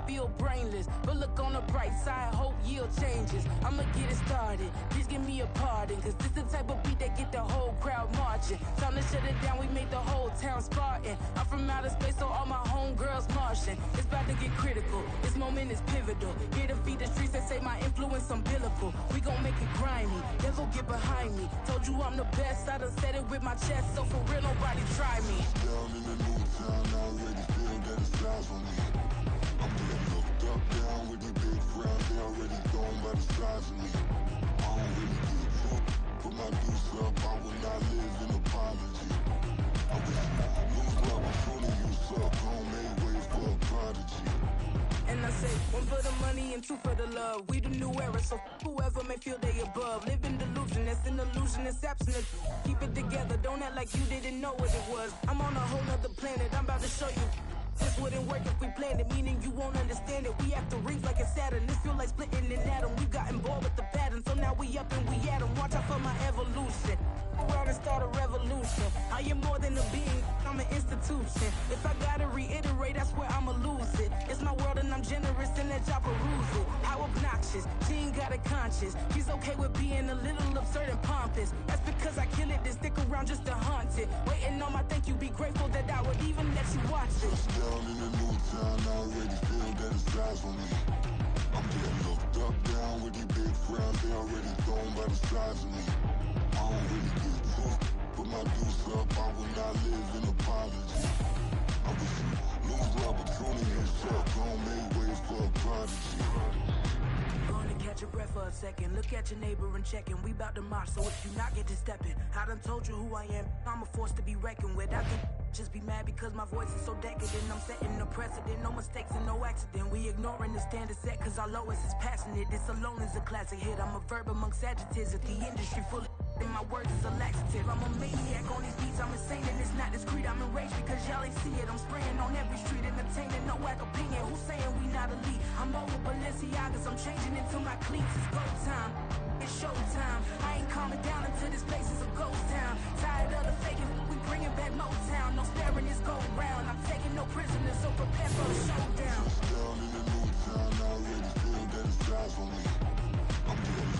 feel brainless, but look on the bright side, hope yield changes. I'ma get it started, please give me a pardon, cause this the type of beat that get the whole crowd marching. Time to shut it down, we made the whole town Spartan. I'm from outer space, so all my homegirls Martian. It's about to get critical, this moment is pivotal. Here to feed the streets that say my influence umbilical. We gon' make it grimy, never get behind me. Told you I'm the best, I done said it with my chest, so for real nobody try me. Down in the new town, I already feel that it's eyes on me. I'm getting looked up, down with the big crowd, they already gone by the size of me. I don't really give a fuck, put my deuce up, I will not live in apology. I wish you lose the opportunity, you suck, homemade way for a prodigy. And I say, one for the money and two for the love. We the new era, so whoever may feel they above. Live in delusion, that's an illusion, it's absent. Keep it together, don't act like you didn't know what it was. I'm on a whole nother planet, I'm about to show you. This wouldn't work if we planned it, meaning you won't understand it. We have to rings like it's Saturn, this feel like splitting an atom. We gotten bored with the pattern, so now we up and we at 'em. Watch out for my evolution. Go around and start a revolution. I am more than a being, I'm an institution. If I gotta reiterate, I swear I'ma lose it. It's my world and I'm generous and let y'all peruse it. How obnoxious, she ain't got a conscience. She's okay with being a little absurd and pompous. That's because I kill it, then stick around just to haunt it. Waiting on my thank you, be grateful that I would even let you watch it. Down in the new town, I already feel that it's eyes on me. I'm getting looked up, down with the big crowd, they already gone by the size of me. I don't really give a fuck, put my deuce up, I will not live in apology. I wish you lose the opportunity, you suck, homemade way for a prodigy. Gonna catch your breath for a second. Look at your neighbor and checking. We bout to march, so if you not get to stepping, I done told you who I am. I'm a force to be reckoned with. I can just be mad because my voice is so decadent. I'm setting the precedent, no mistakes and no accident. We ignoring the standard set cause our lowest is passionate. This alone is a classic hit. I'm a verb amongst adjectives. If the industry full of and my words is a laxative. I'm a maniac on these beats, I'm insane and it's not discreet. I'm enraged because y'all ain't see it. I'm spraying on every street, entertaining, no whack opinion. Who's saying we not elite? I'm over Balenciagas, I'm changing into my cleats. It's go time, it's show time. I ain't calming down until this place is a ghost town. Tired of the faking, we bringing back Motown. No sparing this go round. I'm taking no prisoners, so prepare for a showdown. Down in the new town, I already feel that it's eyes on me. I'm getting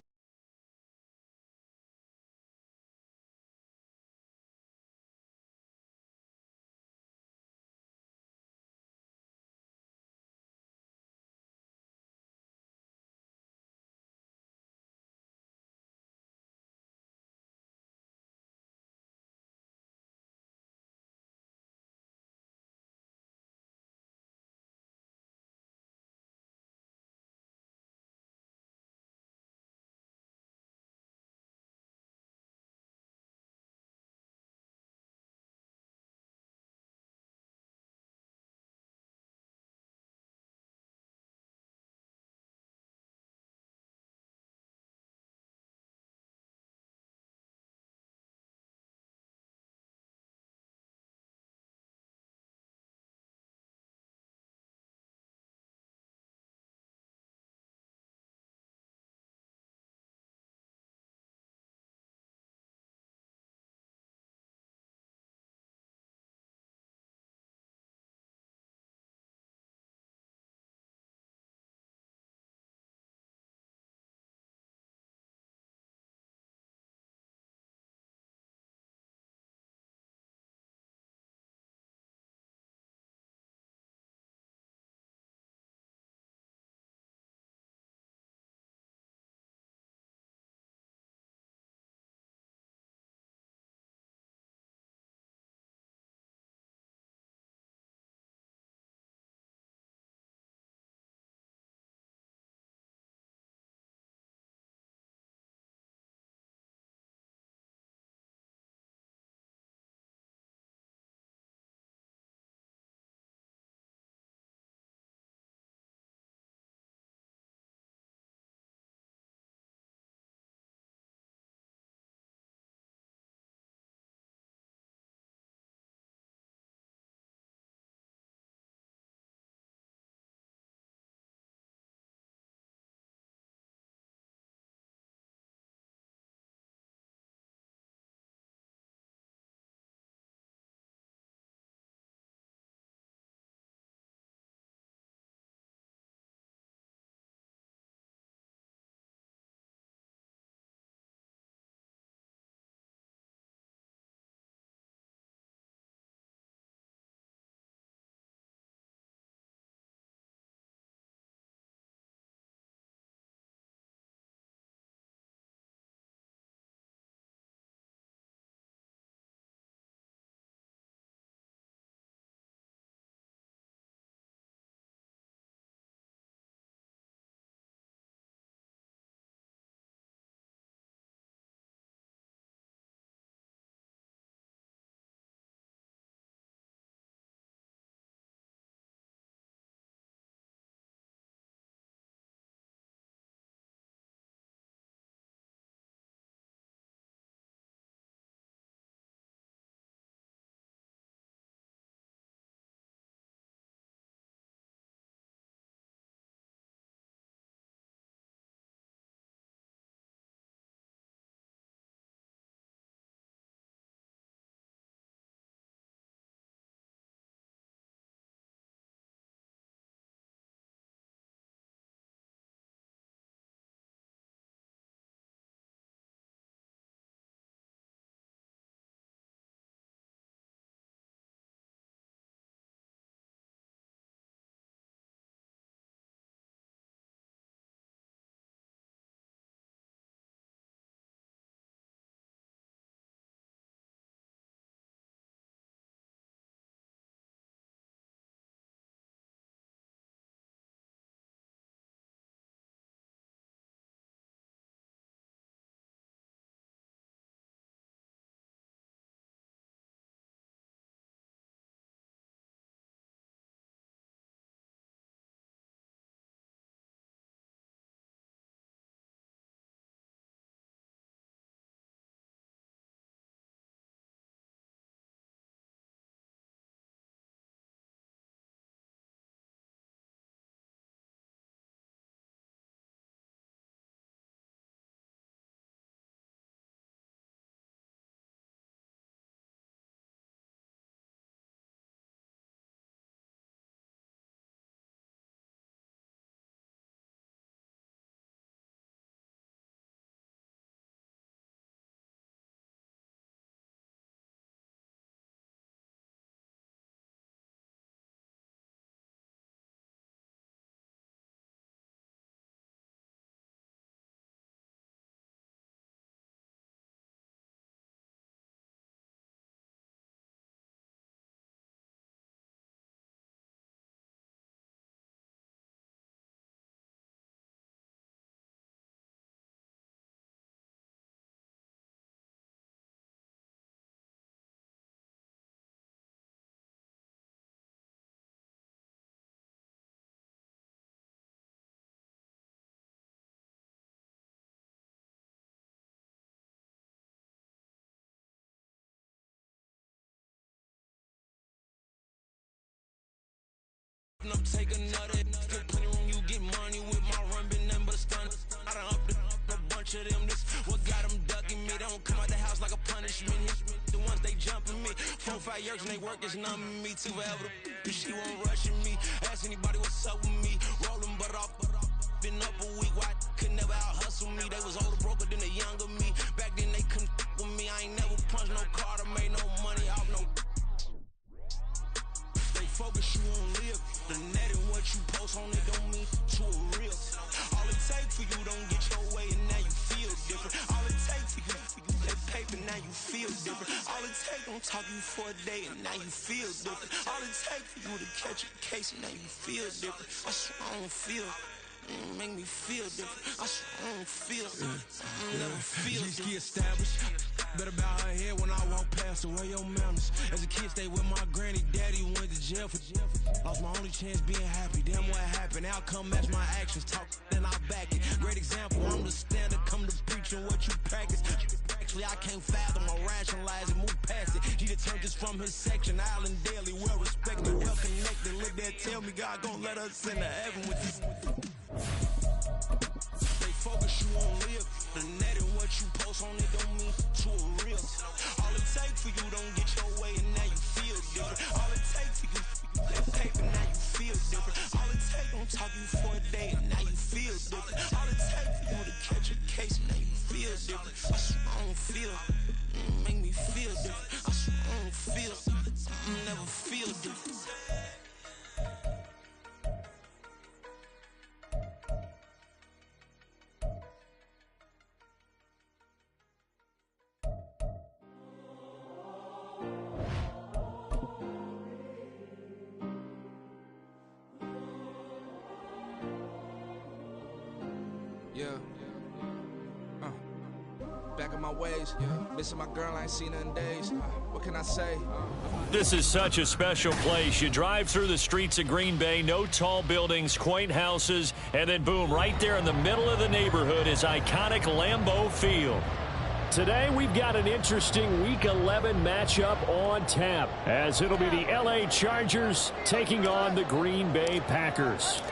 up, take another. Still plenty room, you get money with my run, been nothing but a stun. I done up a bunch of them. This what got them ducking me. They don't come out the house like a punishment. The ones they jumping me. 4 or 5 years and they work is numbing me. Too forever. She won't rushing me. Ask anybody what's up with me. Rolling butt off. Been up a week. Why could never out hustle me? They was older, broker than the younger me. Back then they couldn't with me. I ain't never punched no card or made no money off no. Focus, you won't live. The net and what you post on it don't mean to a real. All it takes for you don't get your way and now you feel different. All it takes for you that paper, now you feel different. All it takes don't talk you for a day and now you feel different. All it takes for you to catch a case and now you feel different. I swear I don't feel. Make me feel different. I swear I don't feel. Never feel different. Established. Better bow her head when I walk past the way your manners. As a kid, stayed with my granny, daddy went to jail for lost my only chance being happy. Damn what happened. Outcome match my actions. Talk, then I back it. Great example. I'm the standard. Come to preaching what you practice. Actually, I can't fathom or rationalize and move past it. He determined this from his section. Island daily, well respected, well connected. Look there, tell me God gon' let us into heaven with this. They focus, you won't live. The net and what you post on it don't mean to a real. All it takes for you don't get your way and now you feel different. All it takes for you that paper, now you feel different. All it takes don't talk you for a day and now you feel different. All it takes for you to catch a case and now you feel different. I swear I don't feel. Make me feel different. I swear I don't feel. Never feel different. Back in my ways, missing my girl, I ain't seen her in days. What can I say? This is such a special place. You drive through the streets of Green Bay, no tall buildings, quaint houses, and then boom, right there in the middle of the neighborhood is iconic Lambeau Field. Today we've got an interesting Week 11 matchup on tap, as it'll be the LA Chargers taking on the Green Bay Packers.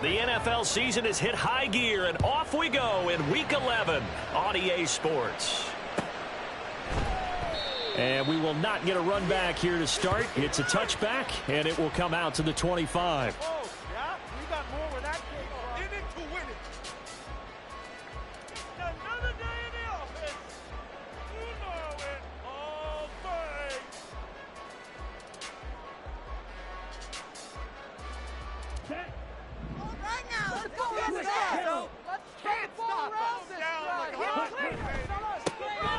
The NFL season has hit high gear, and off we go in Week 11 on EA Sports. And we will not get a run back here to start. It's a touchback, and it will come out to the 25. Oh, yeah, we got more where that came from. In it to win it. Another day in the office. You know it all day. Set. Right now, let's go. Let's go. Can't stop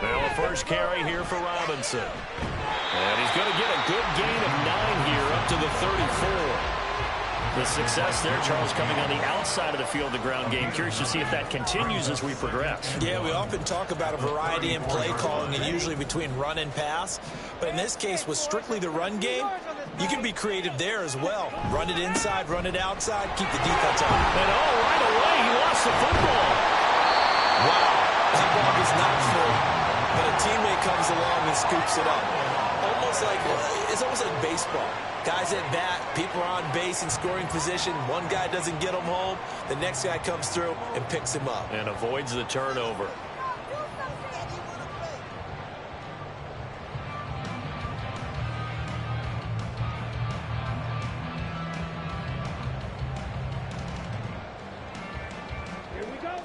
Well, a first carry here for Robinson. And he's going to get a good gain of 9 here up to the 34. The success there, Charles, coming on the outside of the field, the ground game. Curious to see if that continues as we progress. Yeah, we often talk about a variety in play calling and usually between run and pass. But in this case, with strictly the run game, you can be creative there as well. Run it inside, run it outside, keep the defense on. And right away, he lost the football. Wow, that ball is not full, but a teammate comes along and scoops it up. It's almost like baseball. Guys at bat, people are on base in scoring position. One guy doesn't get him home. The next guy comes through and picks him up. And avoids the turnover. Here we go.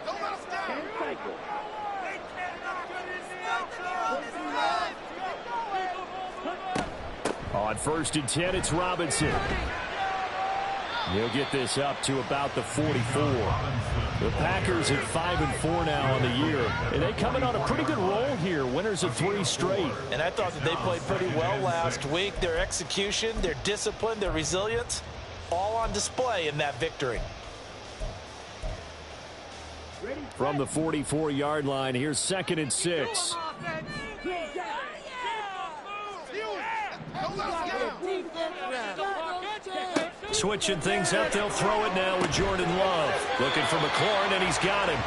Don't let us down. On 1st and 10, it's Robinson. He'll get this up to about the 44. The Packers at 5-4 now on the year. And they coming on a pretty good roll here. Winners of 3 straight. And I thought that they played pretty well last week. Their execution, their discipline, their resilience, all on display in that victory. From the 44-yard line, here's 2nd and 6. Switching things up, they'll throw it now with Jordan Love. Looking for McLaurin, and he's got him.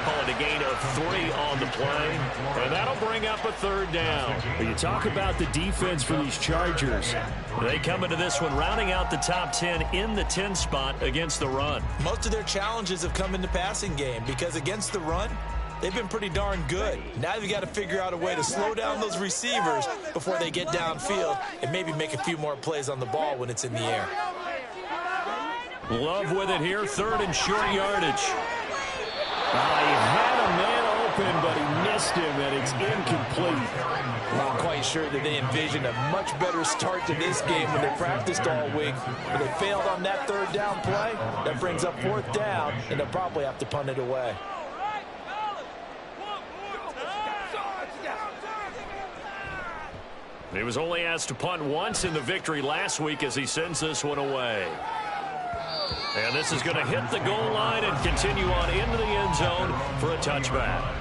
Call it a gain of 3 on the play. And that'll bring up a 3rd down. When you talk about the defense for these Chargers, they come into this one rounding out the top 10 in the 10 spot against the run. Most of their challenges have come in the passing game because against the run, they've been pretty darn good. Now you've got to figure out a way to slow down those receivers before they get downfield and maybe make a few more plays on the ball when it's in the air. Love with it here, 3rd and short yardage. He had a man open, but he missed him, and it's incomplete. Not quite sure that they envisioned a much better start to this game when they practiced all week. But they failed on that 3rd down play. That brings up 4th down, and they'll probably have to punt it away. He was only asked to punt once in the victory last week as he sends this one away. And this is going to hit the goal line and continue on into the end zone for a touchback.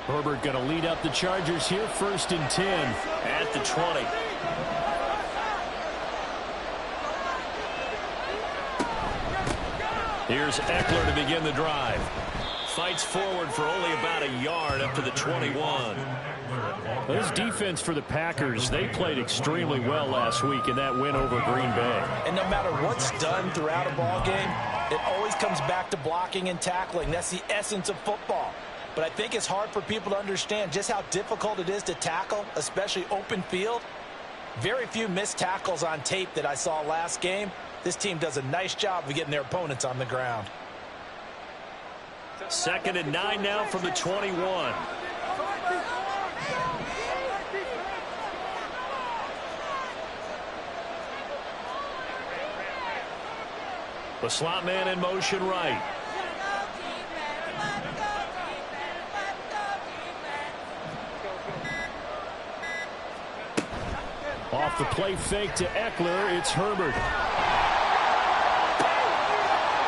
Herbert going to lead up the Chargers here, 1st and 10. At the 20. Here's Eckler to begin the drive. Fights forward for only about a yard up to the 21. This defense for the Packers, they played extremely well last week in that win over Green Bay. And no matter what's done throughout a ball game, it always comes back to blocking and tackling. That's the essence of football. But I think it's hard for people to understand just how difficult it is to tackle, especially open field. Very few missed tackles on tape that I saw last game. This team does a nice job of getting their opponents on the ground. 2nd and 9 now from the 21. The slot man in motion right. Off the play fake to Eckler, it's Herbert.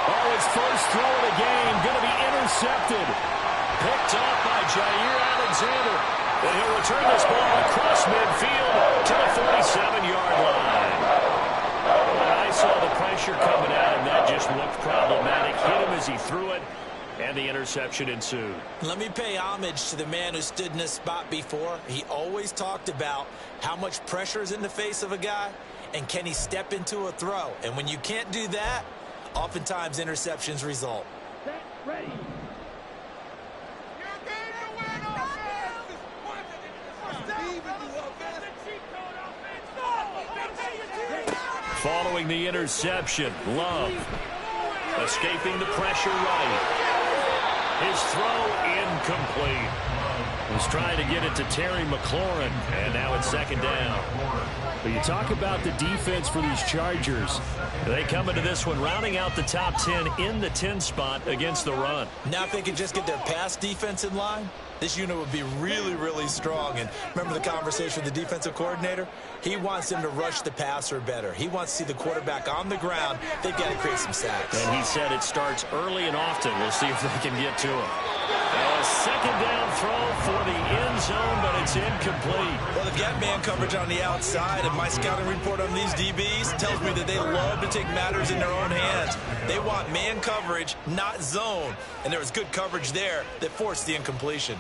Oh, his first throw of the game going to be intercepted. Picked up by Jair Alexander. And he'll return this ball across midfield to the 47-yard line. And I saw the pressure coming out, and that just looked problematic. Hit him as he threw it, and the interception ensued. Let me pay homage to the man who stood in this spot before. He always talked about how much pressure is in the face of a guy, and can he step into a throw. And when you can't do that, oftentimes interceptions result. Ready. Following the interception, Love escaping the pressure right. His throw incomplete. He's trying to get it to Terry McLaurin, and now it's 2nd down. But you talk about the defense for these Chargers. They come into this one rounding out the top 10 in the 10 spot against the run. Now if they could just get their pass defense in line, this unit would be really, really strong. And remember the conversation with the defensive coordinator? He wants them to rush the passer better. He wants to see the quarterback on the ground. They've got to create some sacks. And he said it starts early and often. We'll see if they can get to him. A 2nd down throw for the end zone, but it's incomplete. Well, they've got man coverage on the outside, and my scouting report on these DBs tells me that they love to take matters in their own hands. They want man coverage, not zone. And there was good coverage there that forced the incompletion.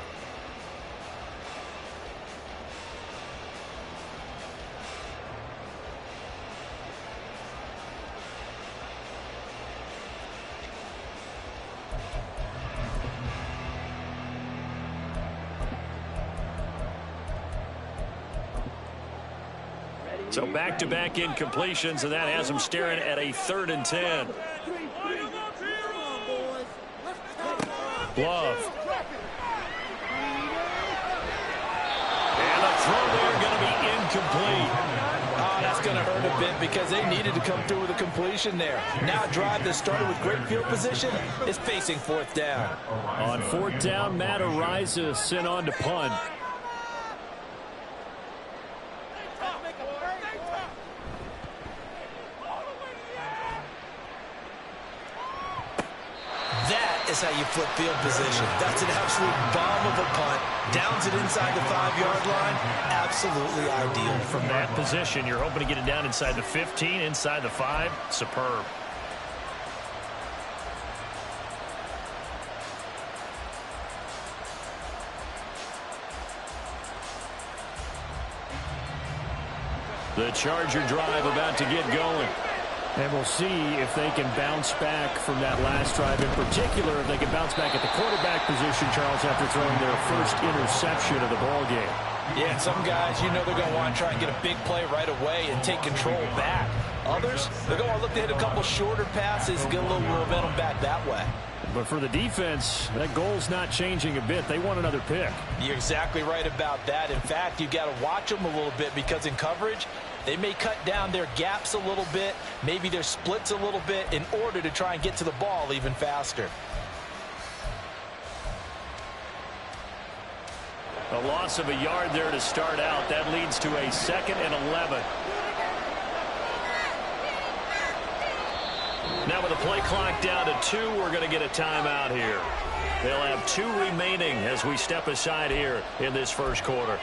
So back-to-back incompletions, and that has them staring at a 3rd and 10. Love. And the throw there going to be incomplete. Oh, that's going to hurt a bit because they needed to come through with a completion there. Now a drive that started with great field position is facing 4th down. On 4th down, Matt Ariza sent on to punt. is how you flip field position. That's an absolute bomb of a punt. Downs it inside the 5-yard line. Absolutely ideal. From that position, you're hoping to get it down inside the 15, inside the 5. Superb. The Charger drive about to get going. And we'll see if they can bounce back from that last drive. In particular, if they can bounce back at the quarterback position, Charles, after throwing their first interception of the ballgame. Yeah, and some guys, you know they're going to want to try and get a big play right away and take control back. Others, they're going to look to hit a couple shorter passes and get a little momentum back that way. But for the defense, that goal's not changing a bit. They want another pick. You're exactly right about that. In fact, you've got to watch them a little bit because in coverage, they may cut down their gaps a little bit, maybe their splits a little bit in order to try and get to the ball even faster. A loss of a yard there to start out. That leads to a 2nd and 11. Now with the play clock down to 2, we're going to get a timeout here. They'll have 2 remaining as we step aside here in this first quarter.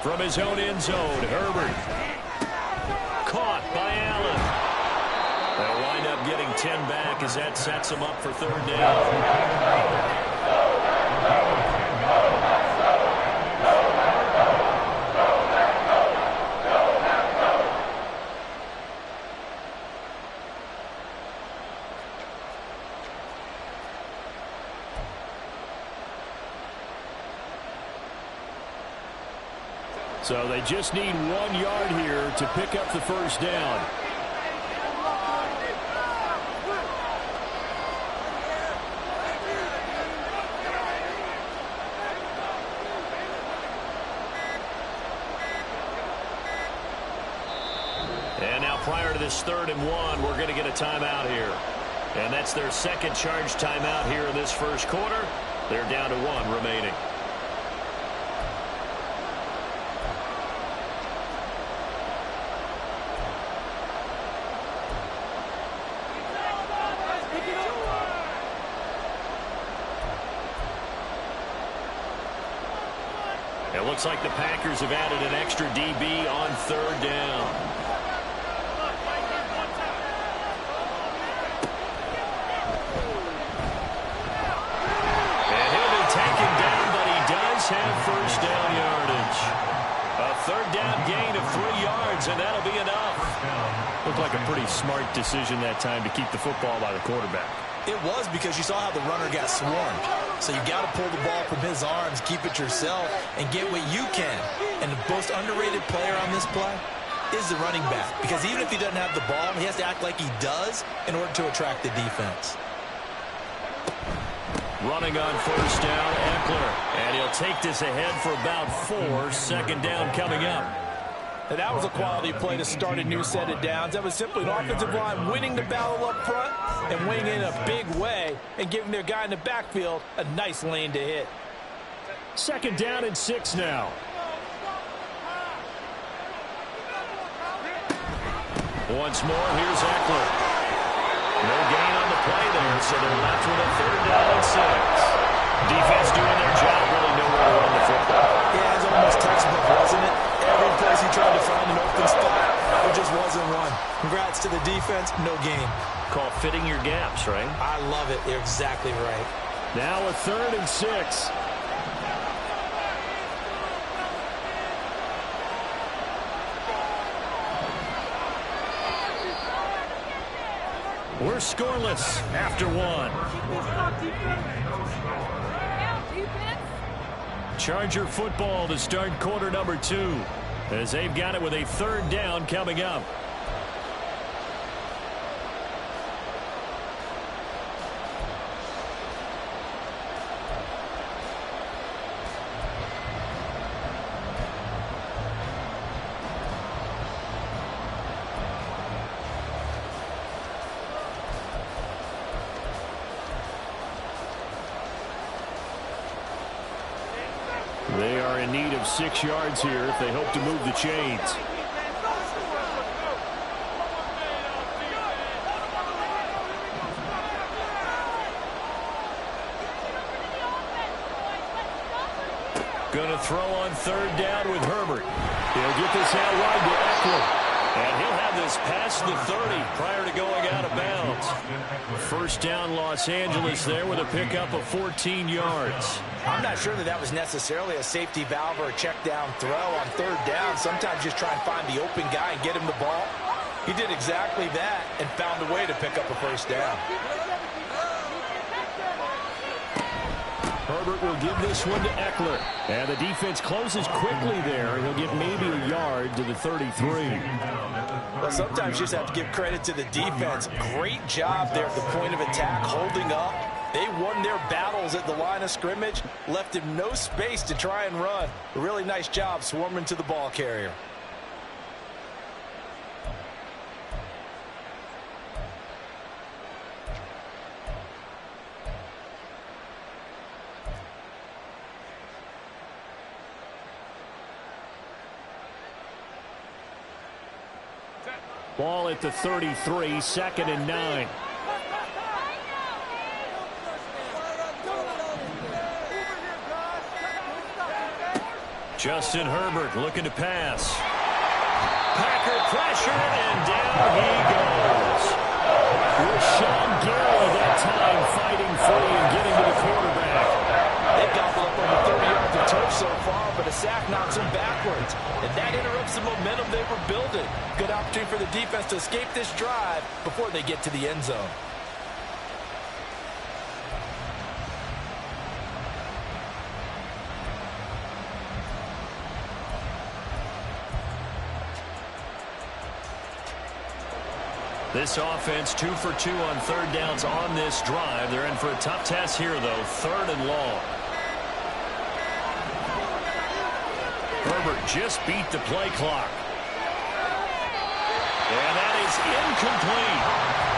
From his own end zone, Herbert. Caught by Allen. They'll wind up getting 10 back as that sets them up for 3rd down. So they just need 1 yard here to pick up the first down. And now prior to this 3rd and 1, we're going to get a timeout here. And that's their 2nd charge timeout here in this first quarter. They're down to 1 remaining. It looks like the Packers have added an extra DB on 3rd down. And he'll be taken down, but he does have first down yardage. A 3rd down gain of 3 yards, and that'll be enough. Looked like a pretty smart decision that time to keep the football by the quarterback. It was because you saw how the runner got swarmed. So you got to pull the ball from his arms, keep it yourself, and get what you can. And the most underrated player on this play is the running back. Because even if he doesn't have the ball, he has to act like he does in order to attract the defense. Running on first down, Eckler. And he'll take this ahead for about 4. 2nd down coming up. And that was a quality play to start a new set of downs. That was simply an offensive line winning the battle up front and winning in a big way and giving their guy in the backfield a nice lane to hit. 2nd down and 6 now. Once more, here's Eckler. No gain on the play there, so they're left with a 3rd down and 6. Defense doing their job, really nowhere to run the football. Yeah, it's almost textbook, wasn't it? Every place he tried to find an open spot, there just wasn't one. Congrats to the defense, no gain. Call fitting your gaps, right? I love it. You're exactly right. Now a 3rd and 6. We're scoreless after one. Charger football to start quarter number 2, as they've got it with a 3rd down coming up. They are in need of 6 yards here if they hope to move the chains. Going to throw on 3rd down with Herbert. He'll get this out wide to Eckler. And he'll have this past the 30 prior to going out of bounds. 1st down Los Angeles there with a pickup of 14 yards. I'm not sure that was necessarily a safety valve or a check down throw on 3rd down. Sometimes just try and find the open guy and get him the ball. He did exactly that and found a way to pick up a 1st down. Herbert will give this one to Eckler. And the defense closes quickly there. He'll get maybe a yard to the 33. Well, sometimes you just have to give credit to the defense. Great job there at the point of attack, holding up. They won their battles at the line of scrimmage, left him no space to try and run. A really nice job swarming to the ball carrier. Ball at the 33, 2nd and 9. Justin Herbert looking to pass. Packer pressure, and down he goes. With Sean Gary that time fighting free and getting to the quarterback. They've got up over 30 yards of turf so far, but a sack knocks them backwards. And that interrupts the momentum they were building. Good opportunity for the defense to escape this drive before they get to the end zone. This offense 2 for 2 on 3rd downs on this drive. They're in for a tough task here, though. 3rd and long. Herbert just beat the play clock. And that is incomplete.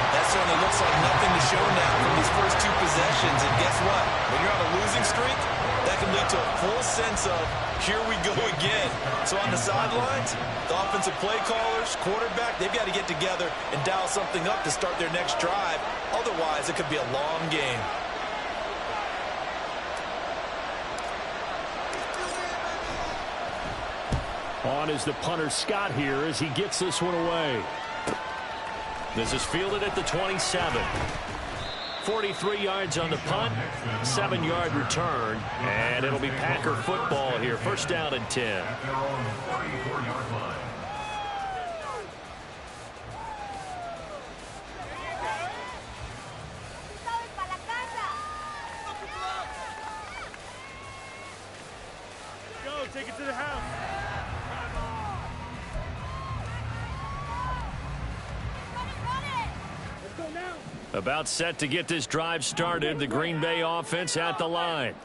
That certainly looks like nothing to show now from these first 2 possessions. And guess what? When you're on a losing streak, that can lead to a full sense of, here we go again. So on the sidelines, the offensive play callers, quarterback, they've got to get together and dial something up to start their next drive. Otherwise, it could be a long game. On is the punter Scott here as he gets this one away. This is fielded at the 27. 43 yards on the punt, 7-yard return, and it'll be Packer football here. 1st down and 10. Go, take it to the house. About set to get this drive started. The Green Bay offense at the line.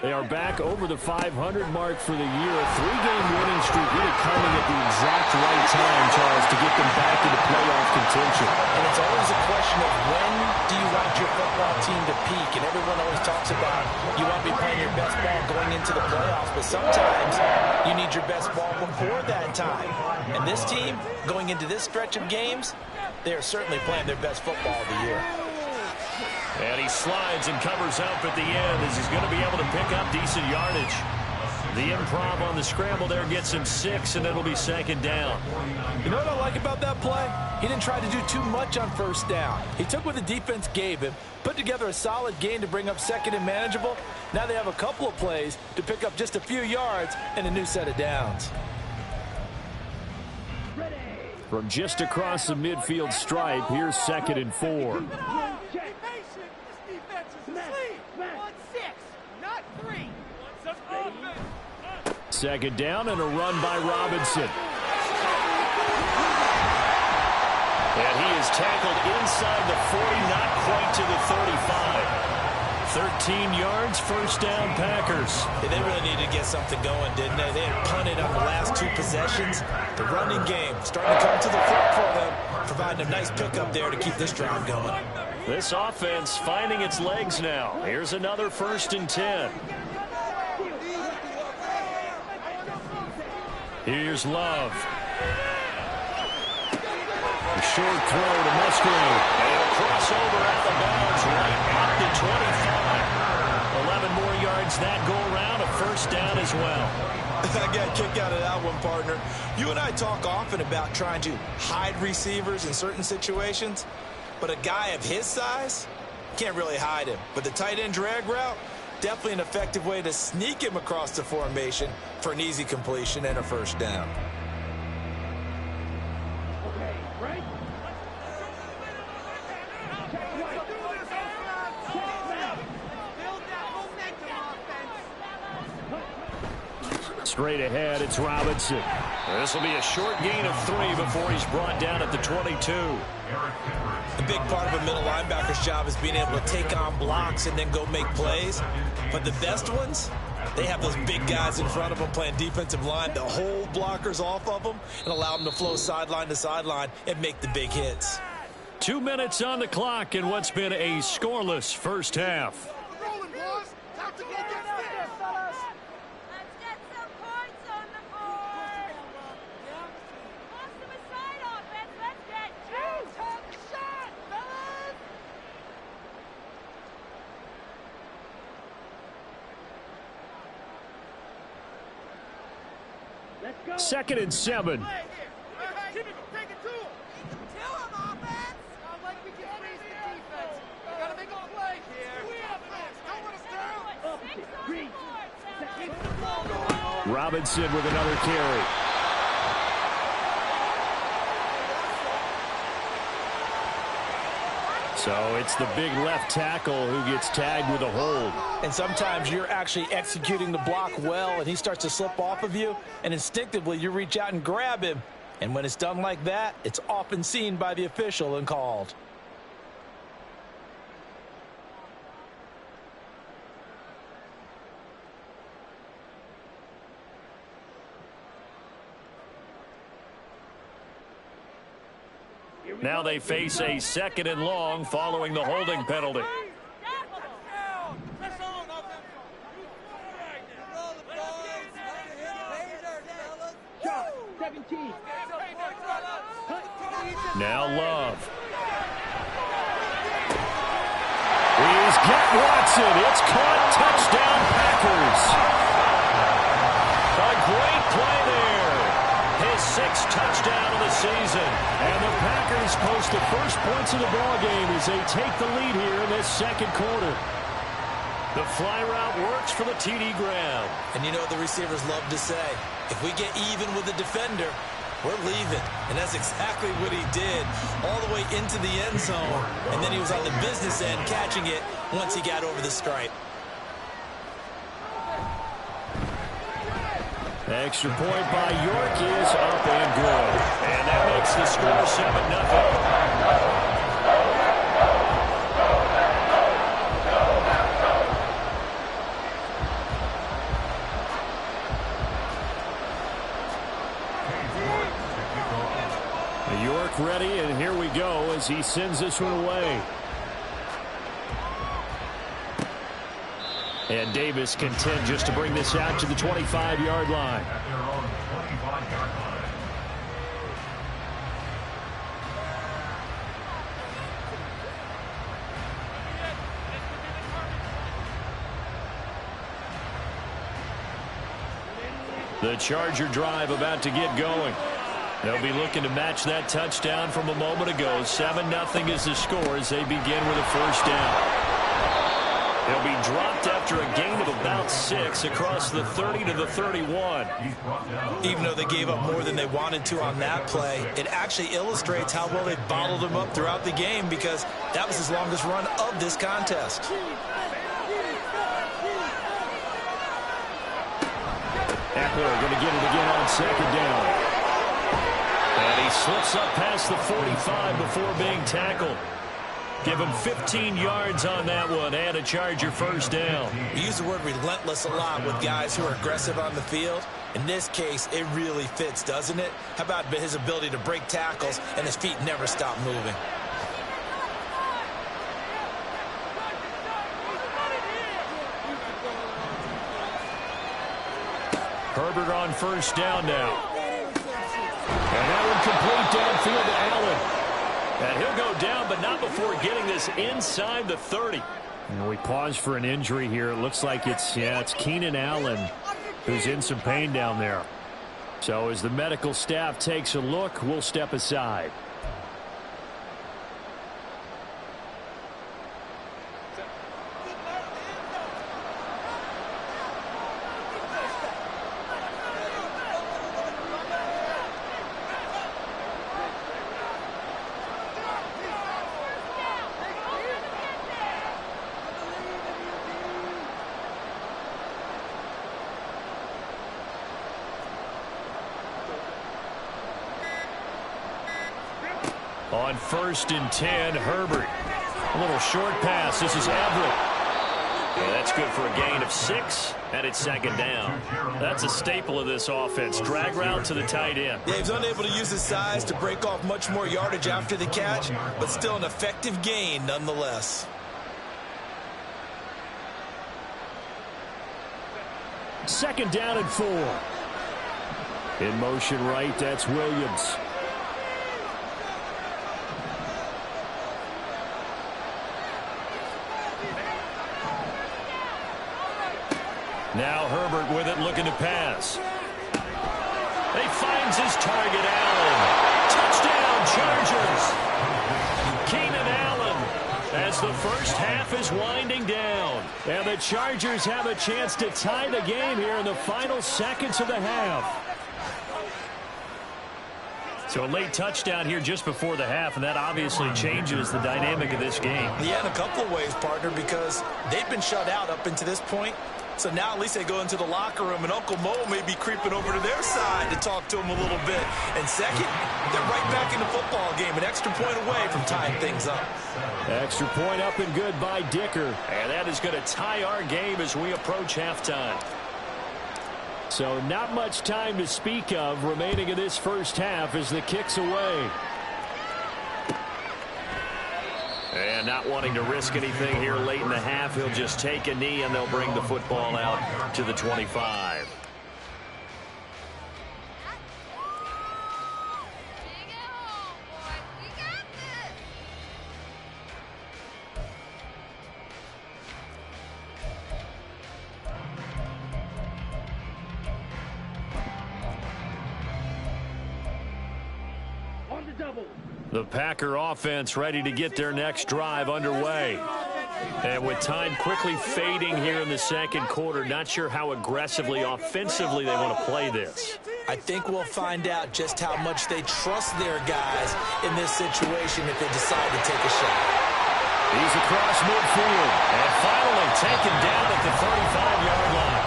They are back over the 500 mark for the year. A 3-game winning streak really coming at the exact right time, Charles, to get them back into playoff contention. And it's always a question of when do you want your football team to peak? And everyone always talks about you want to be playing your best ball going into the playoffs, but sometimes you need your best ball before that time. And this team, going into this stretch of games, they are certainly playing their best football of the year. And he slides and covers up at the end as he's going to be able to pick up decent yardage. The improv on the scramble there gets him 6, and it'll be 2nd down. You know what I like about that play? He didn't try to do too much on 1st down. He took what the defense gave him, put together a solid gain to bring up 2nd and manageable. Now they have a couple of plays to pick up just a few yards and a new set of downs. From just across the midfield stripe, here's 2nd and 4. Second down and a run by Robinson. And he is tackled inside the 40, not quite to the 35. 13 yards, first down, Packers. They really needed to get something going, didn't they? They had punted on the last 2 possessions. The running game starting to come to the front for them, providing a nice pickup there to keep this drive going. This offense finding its legs now. Here's another 1st and 10. Here's Love. A short throw to Musgrave. And a crossover out of bounds right at the 25. 11 more yards that go around. A first down as well. I got a kick out of that one, partner. You and I talk often about trying to hide receivers in certain situations. But a guy of his size, can't really hide him. But the tight end drag route, definitely an effective way to sneak him across the formation for an easy completion and a first down. Straight ahead, it's Robinson. This will be a short gain of 3 before he's brought down at the 22. A big part of a middle linebacker's job is being able to take on blocks and then go make plays. But the best ones, they have those big guys in front of them playing defensive line to hold blockers off of them and allow them to flow sideline to sideline and make the big hits. 2 minutes on the clock in what's been a scoreless first half. Second and 7. Robinson with another carry. So it's the big left tackle who gets tagged with a hold. And sometimes you're actually executing the block well, and he starts to slip off of you, and instinctively you reach out and grab him. And when it's done like that, it's often seen by the official and called. Now they face a 2nd and long following the holding penalty. Now Love. He's got Watson. It's caught. Touchdown, Packers. A great play there. His 6th touchdown of the season. And the Packers post the first points of the ballgame as they take the lead here in this 2nd quarter. The fly route works for the TD Graham. And you know what the receivers love to say? If we get even with the defender, we're leaving. And that's exactly what he did all the way into the end zone. And then he was on the business end catching it once he got over the stripe. Extra point by York is up and good. And that makes the score 7-0. York ready, and here we go as he sends this one away. And Davis content just to bring this out to the 25-yard line. The Charger drive about to get going. They'll be looking to match that touchdown from a moment ago. 7-0 is the score as they begin with a first down. He'll be dropped after a gain of about 6 across the 30 to the 31. Even though they gave up more than they wanted to on that play, it actually illustrates how well they bottled him up throughout the game, because that was his longest run of this contest. Eckler going to get it again on second down. And he slips up past the 45 before being tackled. Give him 15 yards on that one and a Charger first down. We use the word relentless a lot with guys who are aggressive on the field. In this case, it really fits, doesn't it? How about his ability to break tackles and his feet never stop moving? Herbert on first down now. And that one complete downfield to Allen. And he'll go down, but not before getting this inside the 30. And we pause for an injury here. It looks like it's Keenan Allen who's in some pain down there. So as the medical staff takes a look, we'll step aside. On first and 10, Herbert. A little short pass. This is Everett. And that's good for a gain of 6, and it's second down. That's a staple of this offense. Drag route to the tight end. Yeah, he's unable to use his size to break off much more yardage after the catch, but still an effective gain nonetheless. Second down and 4. In motion right, that's Williams. Now Herbert with it, looking to pass. He finds his target, Allen. Touchdown, Chargers. Keenan Allen as the first half is winding down. And the Chargers have a chance to tie the game here in the final seconds of the half. So a late touchdown here just before the half, and that obviously changes the dynamic of this game. Yeah, in a couple of ways, partner, because they've been shut out up until this point. So now at least they go into the locker room, and Uncle Mo may be creeping over to their side to talk to him a little bit. And second, they're right back in the football game, an extra point away from tying things up. Extra point up and good by Dicker. And that is going to tie our game as we approach halftime. So not much time to speak of remaining in this first half as the kick's away. And not wanting to risk anything here late in the half, he'll just take a knee and they'll bring the football out to the 25. The Packer offense ready to get their next drive underway. And with time quickly fading here in the second quarter, not sure how aggressively, offensively they want to play this. I think we'll find out just how much they trust their guys in this situation if they decide to take a shot. He's across midfield and finally taken down at the 35-yard line.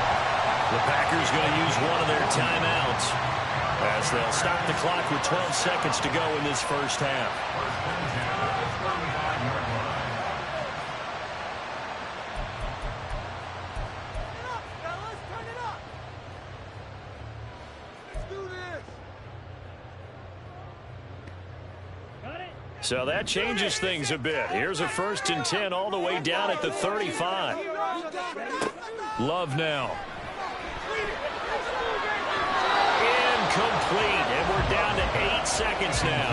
The Packers going to use one of their timeouts as they'll stop the clock with 12 seconds to go in this first half. So that changes things a bit. Here's a first and 10 all the way down at the 35. Love now. Incomplete, and we're down to 8 seconds now.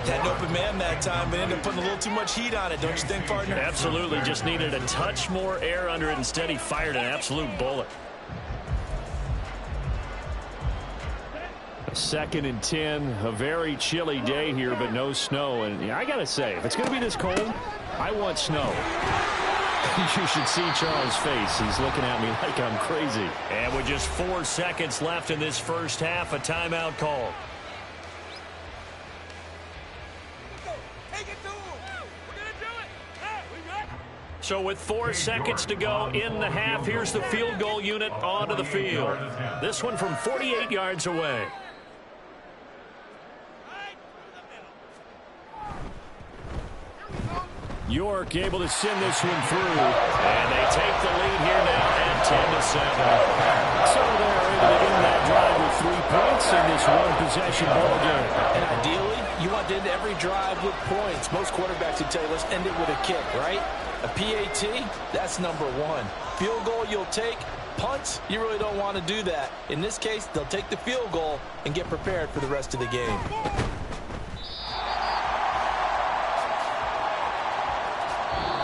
Had an open man that time, but ended up putting a little too much heat on it, don't you think, partner? Absolutely, just needed a touch more air under it. Instead, he fired an absolute bullet. Second and 10, a very chilly day here, but no snow. And I got to say, if it's going to be this cold, I want snow. You should see Charles' face. He's looking at me like I'm crazy. And with just 4 seconds left in this first half, a timeout call. So with 4 seconds to go in the half, here's the field goal unit onto the field. This one from 48 yards away. York able to send this one through. And they take the lead here now at 10-7. So they're able to end that drive with 3 points in this one-possession ball game. And ideally, you want to end every drive with points. Most quarterbacks would tell you, let's end it with a kick, right? A PAT, that's number 1. Field goal you'll take. Punts, you really don't want to do that. In this case, they'll take the field goal and get prepared for the rest of the game.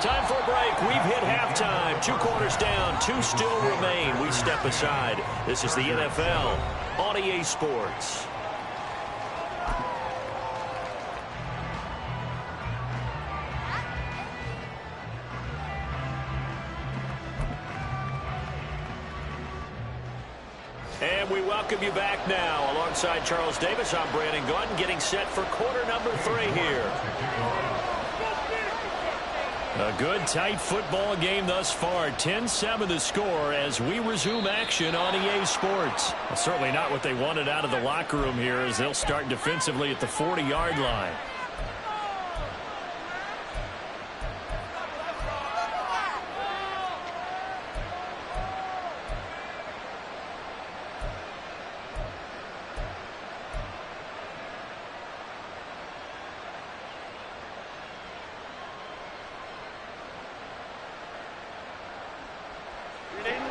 Time for a break. We've hit halftime. 2 quarters down. 2 still remain. We step aside. This is the NFL on EA Sports. And we welcome you back now. Alongside Charles Davis, I'm Brandon Gordon, getting set for quarter number 3 here. A good, tight football game thus far. 10-7 the score as we resume action on EA Sports. Well, certainly not what they wanted out of the locker room here as they'll start defensively at the 40-yard line.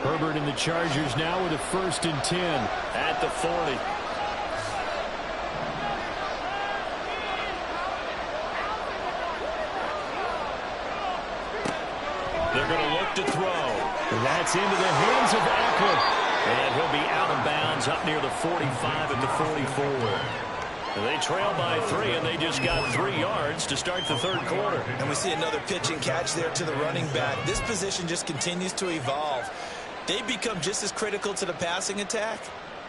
Herbert and the Chargers now with a 1st and 10 at the 40. They're going to look to throw. That's into the hands of Eckler. And he'll be out of bounds up near the 45 at the 44. They trail by 3, and they just got 3 yards to start the 3rd quarter. And we see another pitch and catch there to the running back. This position just continues to evolve. They become just as critical to the passing attack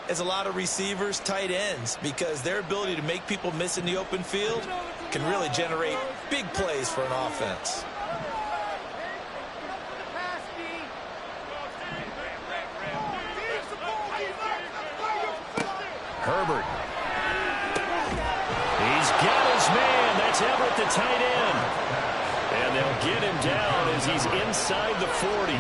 as a lot of receivers, tight ends, because their ability to make people miss in the open field can really generate big plays for an offense. Herbert. He's got his man. That's Everett, the tight end. And they'll get him down as he's inside the 40.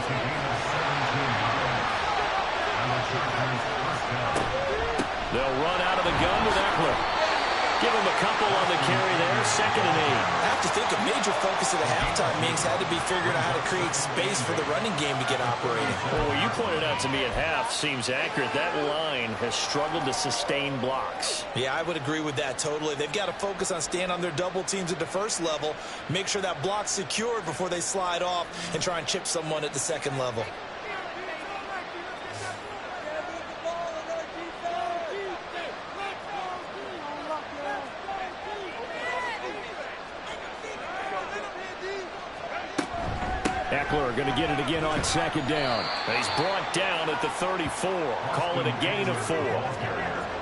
They'll run out of the gun with Eckler. Give him a couple on the carry there. 2nd and 8. I have to think a major focus of the halftime meetings had to be figuring out how to create space for the running game to get operating. Well, what you pointed out to me at half seems accurate. That line has struggled to sustain blocks. Yeah, I would agree with that totally. They've got to focus on staying on their double teams at the 1st level, make sure that block's secured before they slide off and try and chip someone at the 2nd level. Eckler going to get it again on 2nd down. He's brought down at the 34. Call it a gain of 4.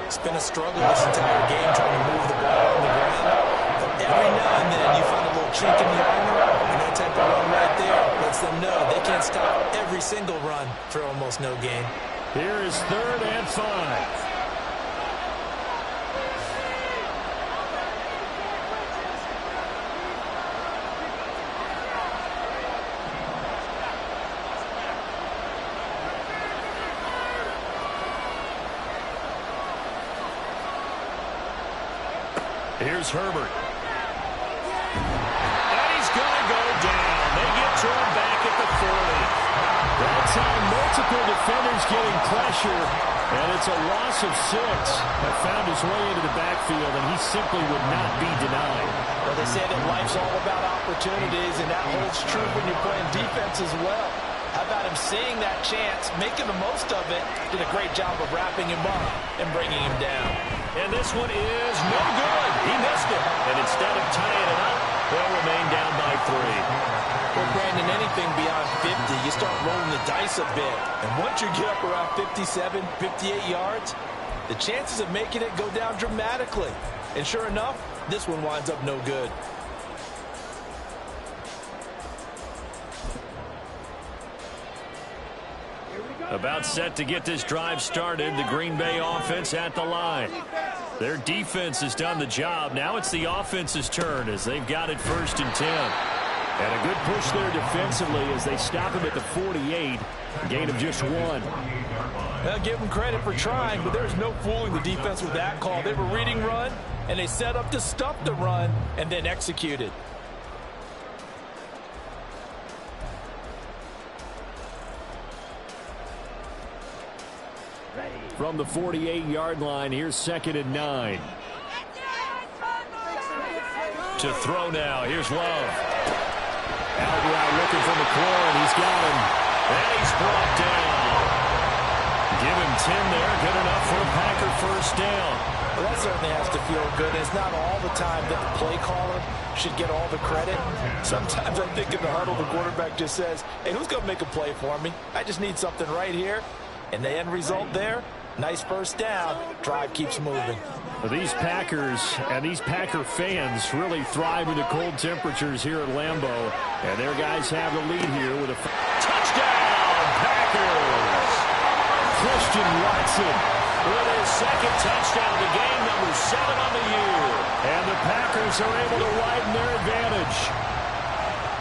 It's been a struggle this entire game trying to move the ball on the ground. But every now and then you find a little chink in the armor, and that type of run right there lets them know they can't stop every single run for almost no gain. Here is 3rd and 5. Here's Herbert. And he's going to go down. They get to him back at the 40. That time, multiple defenders getting pressure, and it's a loss of 6. That found his way into the backfield, and he simply would not be denied. Well, they say that life's all about opportunities, and that holds true when you're playing defense as well. How about him seeing that chance, making the most of it, did a great job of wrapping him up and bringing him down. And this one is no good. He missed it. And instead of tying it up, they'll remain down by 3. Well, Brandon, anything beyond you start rolling the dice a bit. And once you get up around 57, 58 yards, the chances of making it go down dramatically. And sure enough, this one winds up no good. About set to get this drive started, the Green Bay offense at the line. Their defense has done the job. Now it's the offense's turn as they've got it 1st and 10. And a good push there defensively as they stop him at the 48. Gain of just 1. I'll give them credit for trying, but there's no fooling the defense with that call. They were reading run, and they set up to stuff the run and then executed. From the 48-yard line, here's 2nd and 9. To throw now, here's Love. Out route looking for McLaurin. He's got him. And he's brought down. Give him 10 there. Good enough for a Packer 1st down. Well, that certainly has to feel good. It's not all the time that the play caller should get all the credit. Sometimes I think in the huddle, the quarterback just says, hey, who's going to make a play for me? I just need something right here. And the end result there, nice 1st down. Drive keeps moving. Well, these Packers and these Packer fans really thrive in the cold temperatures here at Lambeau. And their guys have the lead here with a touchdown, Packers. Christian Watson with his 2nd touchdown of the game, number 7 on the year. And the Packers are able to widen their advantage.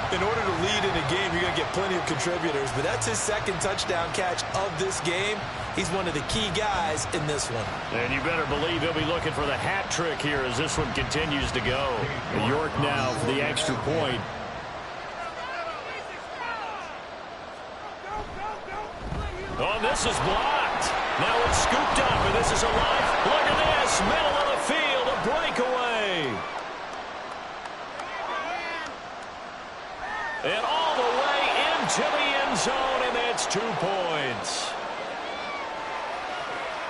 In order to lead in a game, you're going to get plenty of contributors, but that's his 2nd touchdown catch of this game. He's one of the key guys in this one. And you better believe he'll be looking for the hat trick here as this one continues to go. York now for the extra point. Oh, this is blocked. Now it's scooped up, and this is a live. Look at this, middle of the field, a breakaway. And all the way into the end zone, and that's 2 points.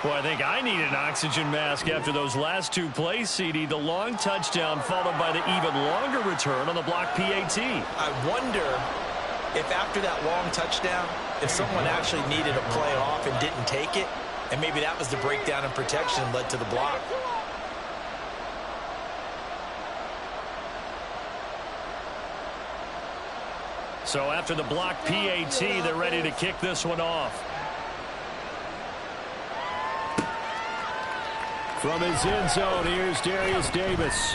Well, I think I need an oxygen mask after those last 2 plays, CD. The long touchdown followed by the even longer return on the block PAT. I wonder if after that long touchdown, if someone actually needed a play off and didn't take it, and maybe that was the breakdown in protection and led to the block. So after the block PAT, they're ready to kick this one off. From his end zone, here's Darius Davis.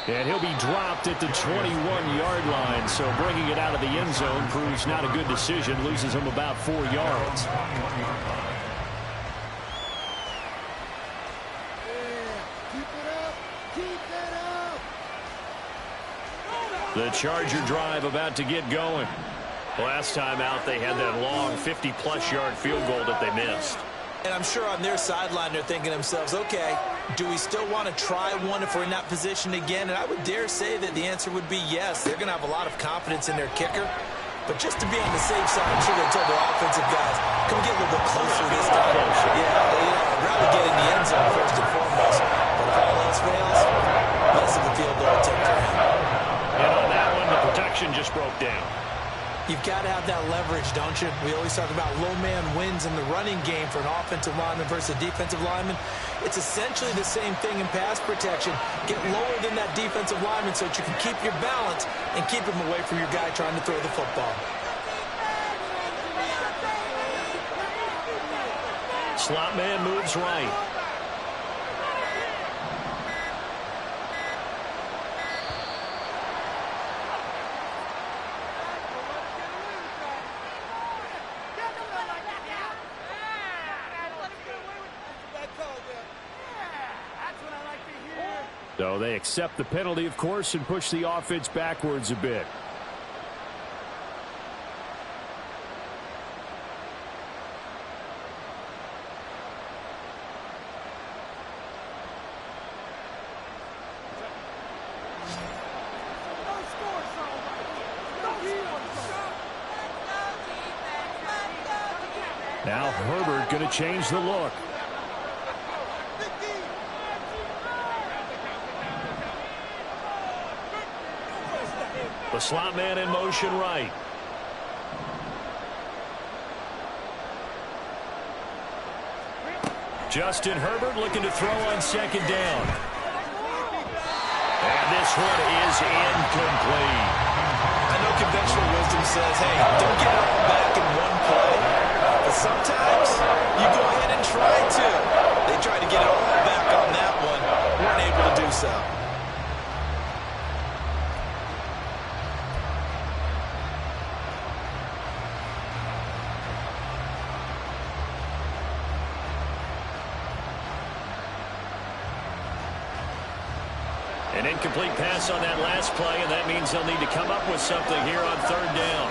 And he'll be dropped at the 21-yard line. So bringing it out of the end zone proves not a good decision. Loses him about 4 yards. The Charger drive about to get going. Last time out, they had that long 50-plus yard field goal that they missed. And I'm sure on their sideline they're thinking to themselves, okay, do we still want to try one if we're in that position again? And I would dare say that the answer would be yes. They're going to have a lot of confidence in their kicker. But just to be on the safe side, I'm sure they told their offensive guys, come get a little bit closer this time. Yeah, I'd rather get in the end zone first and foremost. But if all else fails, less of the field goal attempt for him. And on that one, the protection just broke down. You've got to have that leverage, don't you? We always talk about low man wins in the running game for an offensive lineman versus a defensive lineman. It's essentially the same thing in pass protection. Get lower than that defensive lineman so that you can keep your balance and keep him away from your guy trying to throw the football. Slot man moves right. So they accept the penalty, of course, and push the offense backwards a bit. Now Herbert going to change the look. The slot man in motion right. Justin Herbert looking to throw on second down. And this one is incomplete. I know conventional wisdom says, hey, don't get it all back in one play. But sometimes you go ahead and try to. They tried to get it all back on that one. Weren't able to do so. An incomplete pass on that last play, and that means they'll need to come up with something here on third down.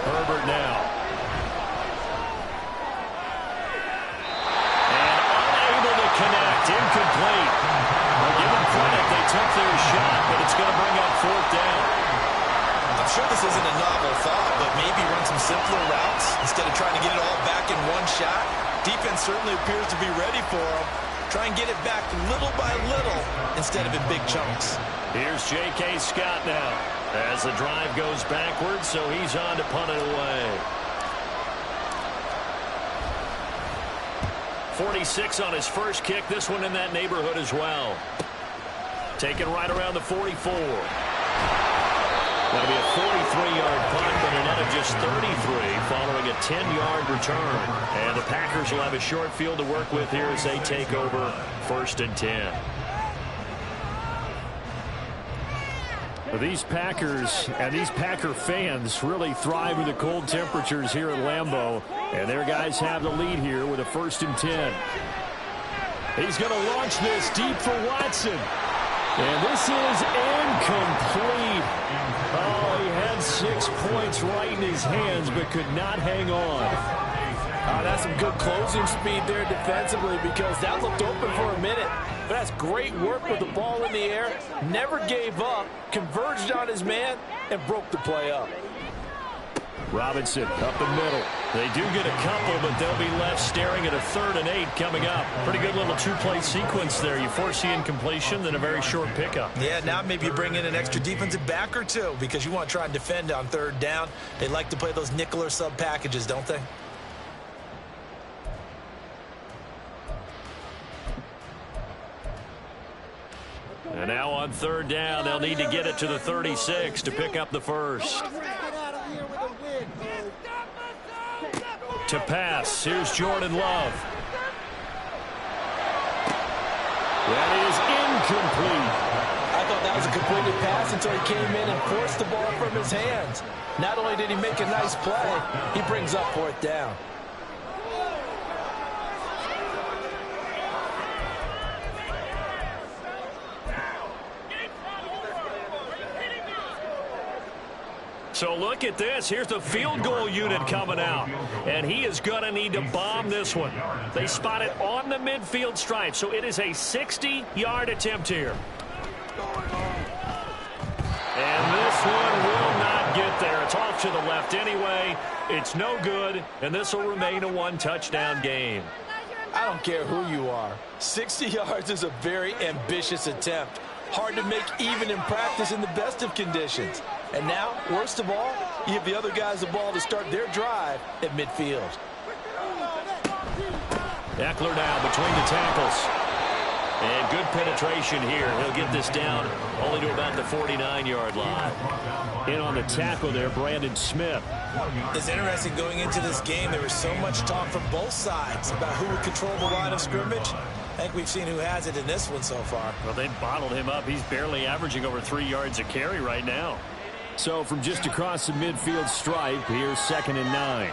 Herbert now. And unable to connect. Incomplete. Well, give them credit. They took their shot, but it's going to bring up fourth down. I'm sure this isn't a novel thought, but maybe run some simpler routes instead of trying to get it all back in one shot. Defense certainly appears to be ready for him. Try and get it back little by little instead of in big chunks. Here's J.K. Scott now as the drive goes backwards, so he's on to punt it away. 46 on his first kick. This one in that neighborhood as well. Taken right around the 44. That'll be a 43-yard punt, but a net of just 33 following a 10-yard return. And the Packers will have a short field to work with here as they take over 1st and 10. These Packers and these Packer fans really thrive in the cold temperatures here at Lambeau. And their guys have the lead here with a 1st and 10. He's going to launch this deep for Watson. And this is incomplete. Oh, he had 6 points right in his hands, but could not hang on. That's some good closing speed there defensively, because that looked open for a minute. But that's great work with the ball in the air. Never gave up, converged on his man, and broke the play up. Robinson up the middle. They do get a couple, but they'll be left staring at a 3rd and 8 coming up. Pretty good little two-play sequence there. You force the incompletion, then a very short pickup. Yeah, now maybe you bring in an extra defensive back or two because you want to try and defend on 3rd down. They like to play those nickel or sub packages, don't they? And now on 3rd down, they'll need to get it to the 36 to pick up the first. To pass, here's Jordan Love. That is incomplete. I thought that was a completed pass until he came in and forced the ball from his hands. Not only did he make a nice play, he brings up 4th down. So look at this. Here's the field goal unit coming out. And he is going to need to bomb this one. They spot it on the midfield stripe. So it is a 60-yard attempt here. And this one will not get there. It's off to the left anyway. It's no good. And this will remain a 1-touchdown game. I don't care who you are. 60 yards is a very ambitious attempt. Hard to make even in practice in the best of conditions. And now, worst of all, you give the other guys the ball to start their drive at midfield. Eckler now between the tackles. And good penetration here. He'll get this down only to about the 49-yard line. In on the tackle there, Brandon Smith. It's interesting going into this game. There was so much talk from both sides about who would control the line of scrimmage. I think we've seen who has it in this one so far. Well, they bottled him up. He's barely averaging over 3 yards a carry right now. So from just across the midfield stripe, here's 2nd and 9.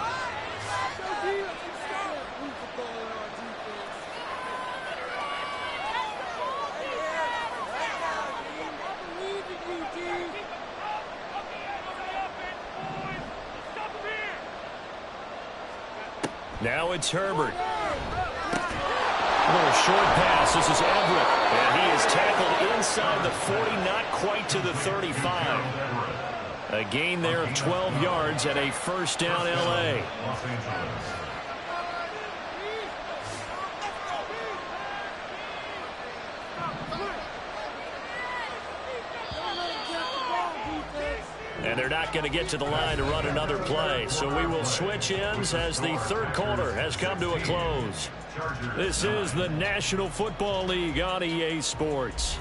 Now it's Herbert. A little short pass. This is Everett. And he is tackled inside the 40, not quite to the 35. A gain there of 12 yards and a 1st down L.A. And they're not going to get to the line to run another play. So we will switch ends as the third quarter has come to a close. This is the National Football League on EA Sports.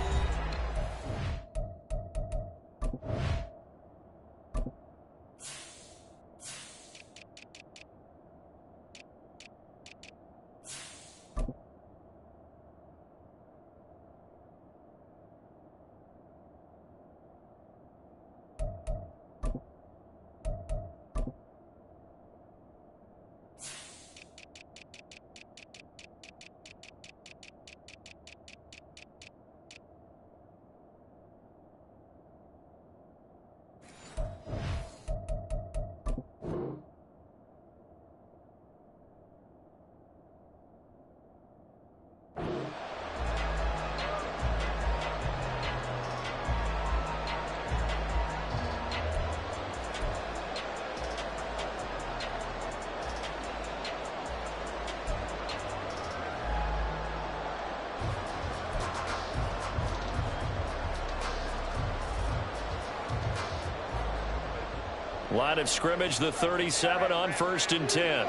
Line of scrimmage, the 37 on 1st and 10.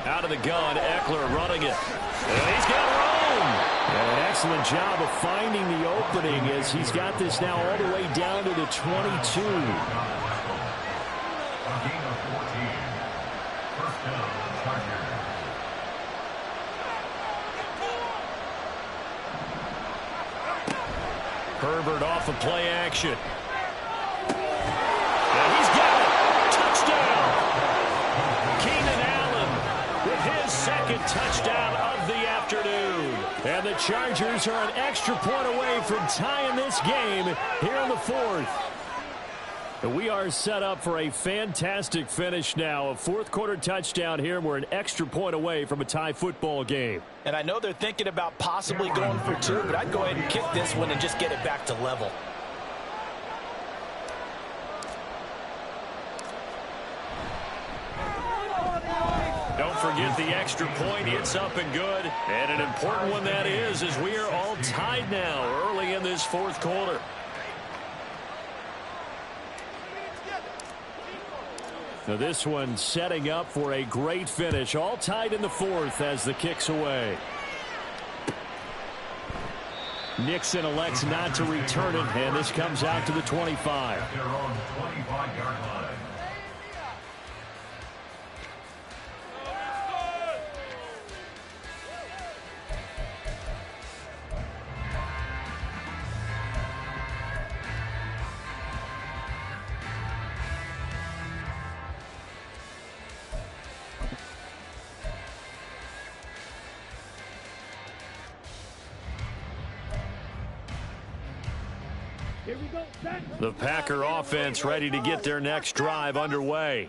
Out of the gun, Eckler running it. And he's got room. And an excellent job of finding the opening as he's got this now all the way down to the 22. Herbert off of play action. And he's got it. Touchdown. Keenan Allen with his second touchdown of the afternoon. And the Chargers are an extra point away from tying this game here in the fourth. And we are set up for a fantastic finish now. A fourth quarter touchdown here. We're an extra point away from a tie football game. And I know they're thinking about possibly going for two, but I'd go ahead and kick this one and just get it back to level. Don't forget the extra point. It's up and good. And an important one that is, as we are all tied now early in this fourth quarter. Now this one setting up for a great finish. All tied in the fourth as the kick's away. Nixon elects not to return it, and this comes out to the 25. The Packer offense ready to get their next drive underway.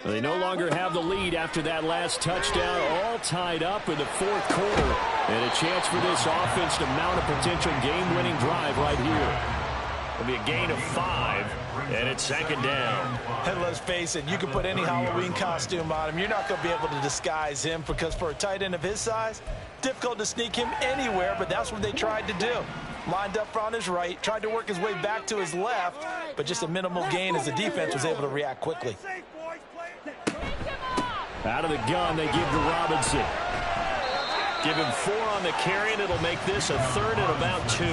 They no longer have the lead after that last touchdown, all tied up in the fourth quarter. And a chance for this offense to mount a potential game-winning drive right here. It'll be a gain of 5, and it's second down. And let's face it, you can put any Halloween costume on him. You're not going to be able to disguise him because for a tight end of his size, difficult to sneak him anywhere, but that's what they tried to do. Lined up on his right, tried to work his way back to his left, but just a minimal gain as the defense was able to react quickly. Out of the gun, they give to Robinson. Give him 4 on the carry, and it'll make this a 3rd and about 2.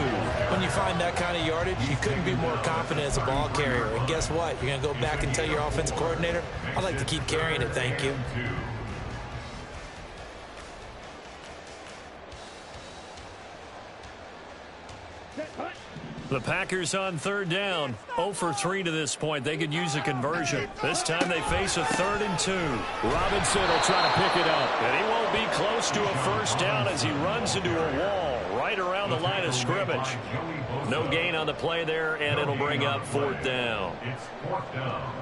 When you find that kind of yardage, you couldn't be more confident as a ball carrier. And guess what? You're going to go back and tell your offensive coordinator, I'd like to keep carrying it, thank you. The Packers on 3rd down. 0 for 3 to this point. They could use a conversion. This time they face a 3rd and 2. Robinson will try to pick it up. And he won't be close to a first down as he runs into a wall right around the line of scrimmage. No gain on the play there, and it'll bring up 4th down. It's 4th down.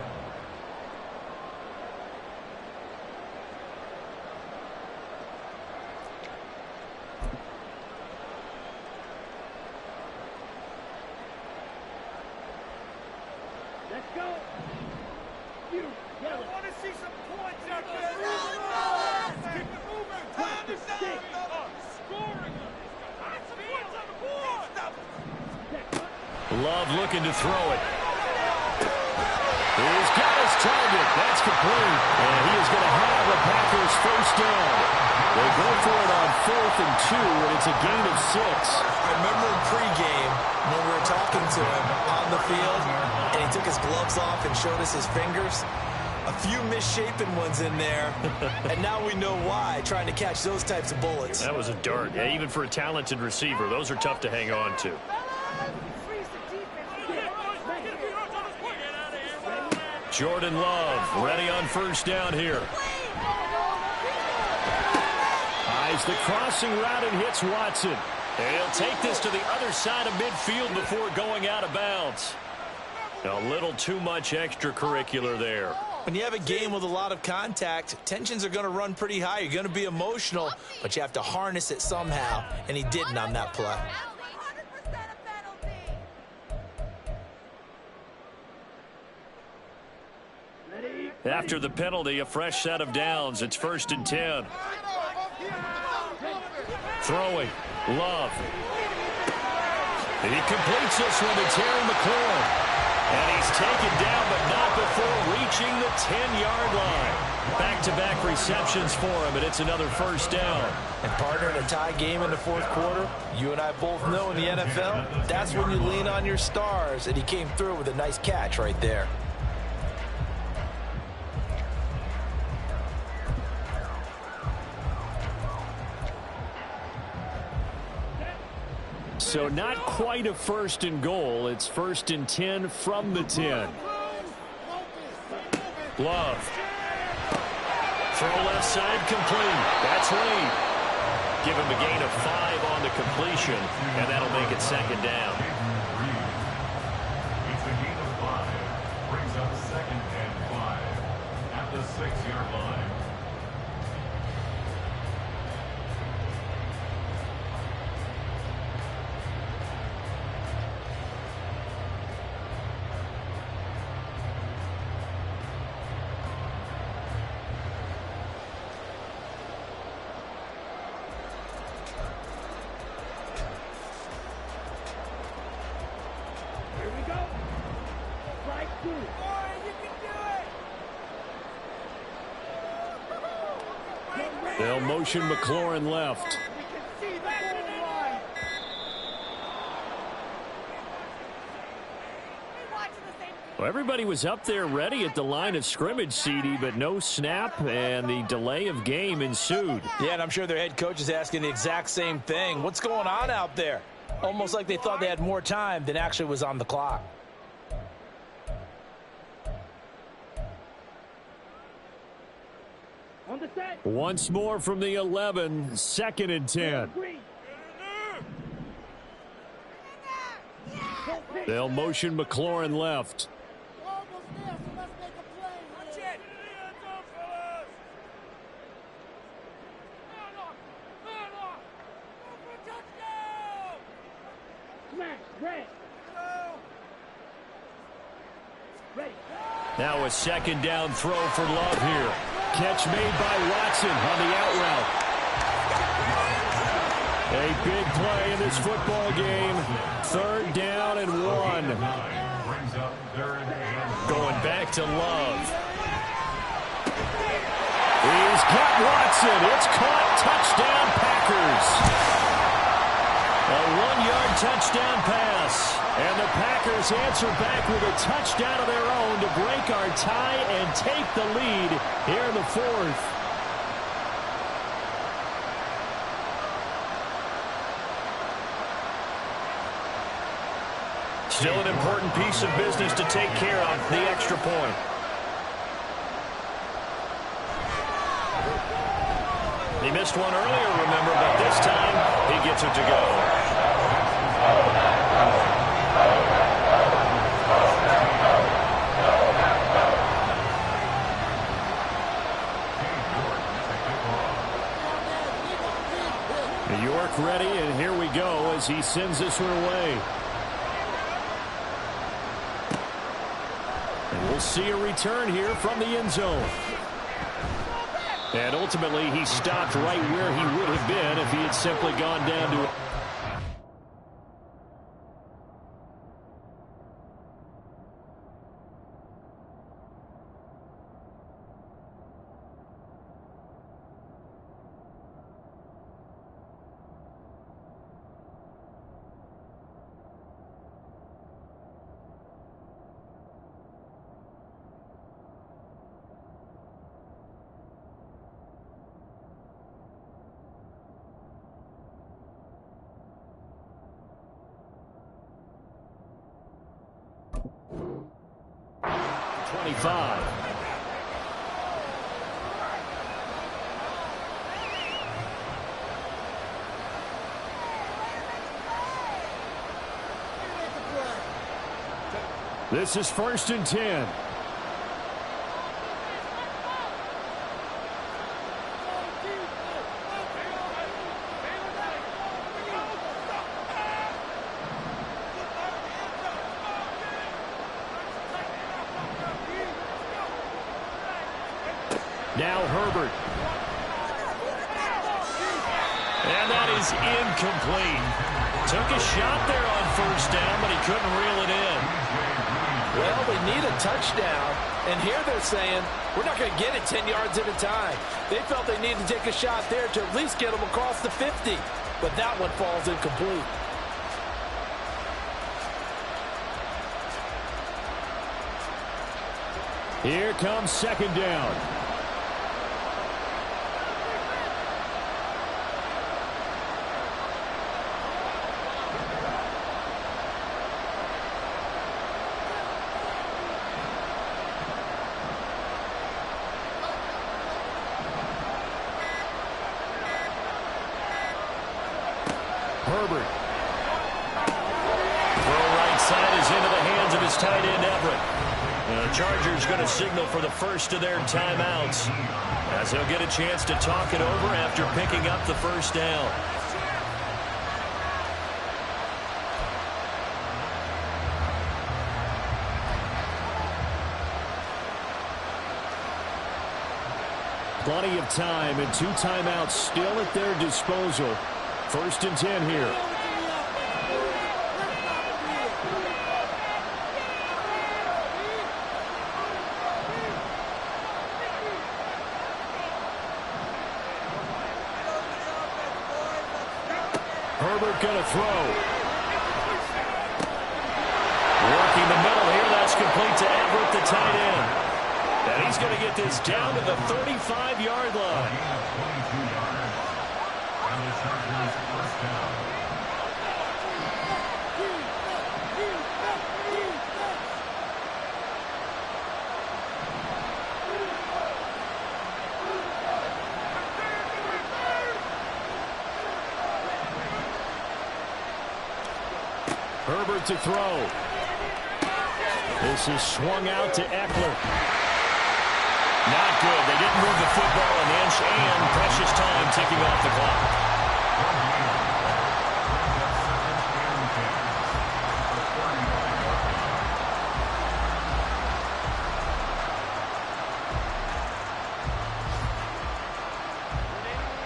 Love looking to throw it. He's got his target. That's complete. And he is going to have the Packers first down. They go for it on 4th and 2, and it's a gain of 6. I remember in pregame when we were talking to him on the field, and he took his gloves off and showed us his fingers. A few misshapen ones in there, and now we know why, trying to catch those types of bullets. That was a dart. Yeah, even for a talented receiver, those are tough to hang on to. Jordan Love ready on first down here. Eyes the crossing route and hits Watson. And he'll take this to the other side of midfield before going out of bounds. A little too much extracurricular there. When you have a game with a lot of contact, tensions are going to run pretty high. You're going to be emotional, but you have to harness it somehow, and he didn't on that play. After the penalty, a fresh set of downs. It's 1st and 10. Throwing. Love. And he completes this one to Terry McLaurin. And he's taken down, but not before reaching the 10-yard line. Back-to-back receptions for him, and it's another first down. And partner, in a tie game in the 4th quarter, you and I both know in the NFL, that's when you lean on your stars, and he came through with a nice catch right there. So not quite a 1st and goal. It's 1st and 10 from the 10. Love. Throw left side complete. That's Lee. Give him a gain of 5 on the completion, and that'll make it 2nd down. It's a gain of 5. Brings up 2nd and 5 at the 6-yard line. They'll motion McLaurin left. Well, everybody was up there ready at the line of scrimmage, CD, but no snap, and the delay of game ensued. Yeah, and I'm sure their head coach is asking the exact same thing. What's going on out there? Almost like they thought they had more time than actually was on the clock. Once more from the 11, 2nd and 10. They'll motion McLaurin left. Now a 2nd down throw for Love here. Catch made by Watson on the out route. A big play in this football game. 3rd down and 1. Going back to Love. He's got Watson. It's caught. Touchdown, Packers. A 1-yard touchdown pass. And the Packers answer back with a touchdown of their own to break our tie and take the lead here in the 4th. Still an important piece of business to take care of, the extra point. He missed one earlier, remember, but this time he gets it to go. York ready, and here we go as he sends this one away. And we'll see a return here from the end zone. And ultimately, he stopped right where he would have been if he had simply gone down to 25. This is 1st and 10. Now Herbert. And that is incomplete. Took a shot there on 1st down, but he couldn't reel it in. Well, they need a touchdown, and here they're saying, we're not going to get it 10 yards at a time. They felt they needed to take a shot there to at least get them across the 50, but that one falls incomplete. Here comes 2nd down. Herbert. Throw right side is into the hands of his tight end, Everett. The Chargers going to signal for the first of their timeouts, as he'll get a chance to talk it over after picking up the 1st down. Plenty of time and 2 timeouts still at their disposal. 1st and 10 here. Herbert going to throw. Working the middle here. That's complete to Everett, the tight end. And he's going to get this down to the 35-yard line. And the Chargers 1st down. Herbert to throw. This is swung out to Eckler. Not good. They didn't move the football an inch, and precious time ticking off the clock.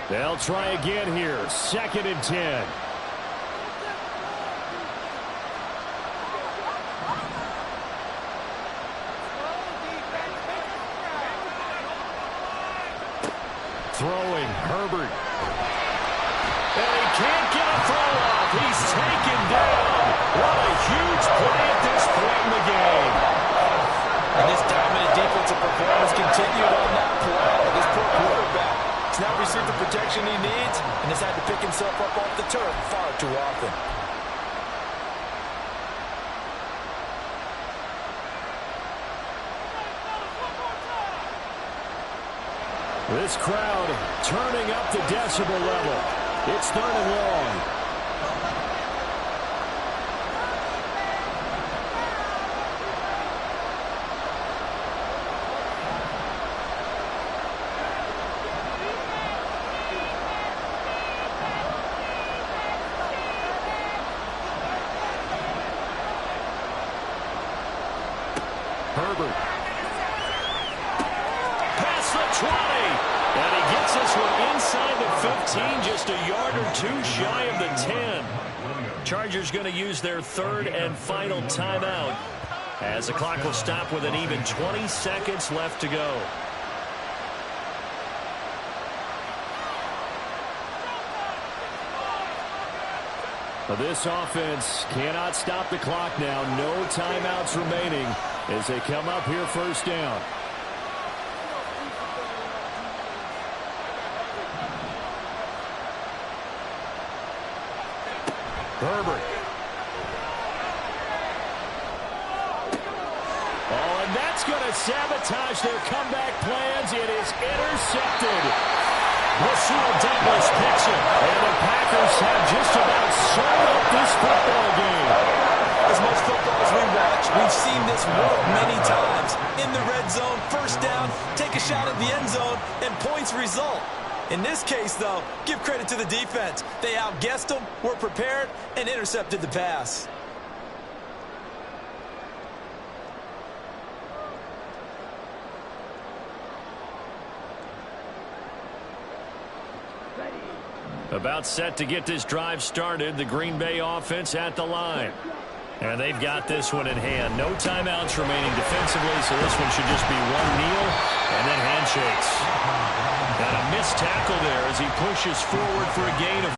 They'll try again here. 2nd and 10. Throwing, Herbert. And he can't get a throw off. He's taken down. What a huge play at this point in the game. And this dominant defensive performance continued on that play. This poor quarterback has not received the protection he needs and has had to pick himself up off the turf far too often. This crowd turning up the decibel level. It's 3rd and long. Herbert. Past the 20. And he gets this one inside the 15, just a yard or 2 shy of the 10. Chargers going to use their 3rd and final timeout, as the clock will stop with an even 20 seconds left to go. This offense cannot stop the clock now. No timeouts remaining as they come up here 1st down. Herbert. Oh, and that's going to sabotage their comeback plans. It is intercepted. Rasul Douglas picks it. And the Packers have just about sewn up this football game. As most footballs we watch, we've seen this work many times. In the red zone, first down, take a shot at the end zone, and points result. In this case, though, give credit to the defense. They outguessed them, were prepared, and intercepted the pass. About set to get this drive started. The Green Bay offense at the line. And they've got this one in hand. No timeouts remaining defensively, so this one should just be one kneel and then handshakes. And a missed tackle there as he pushes forward for a gain of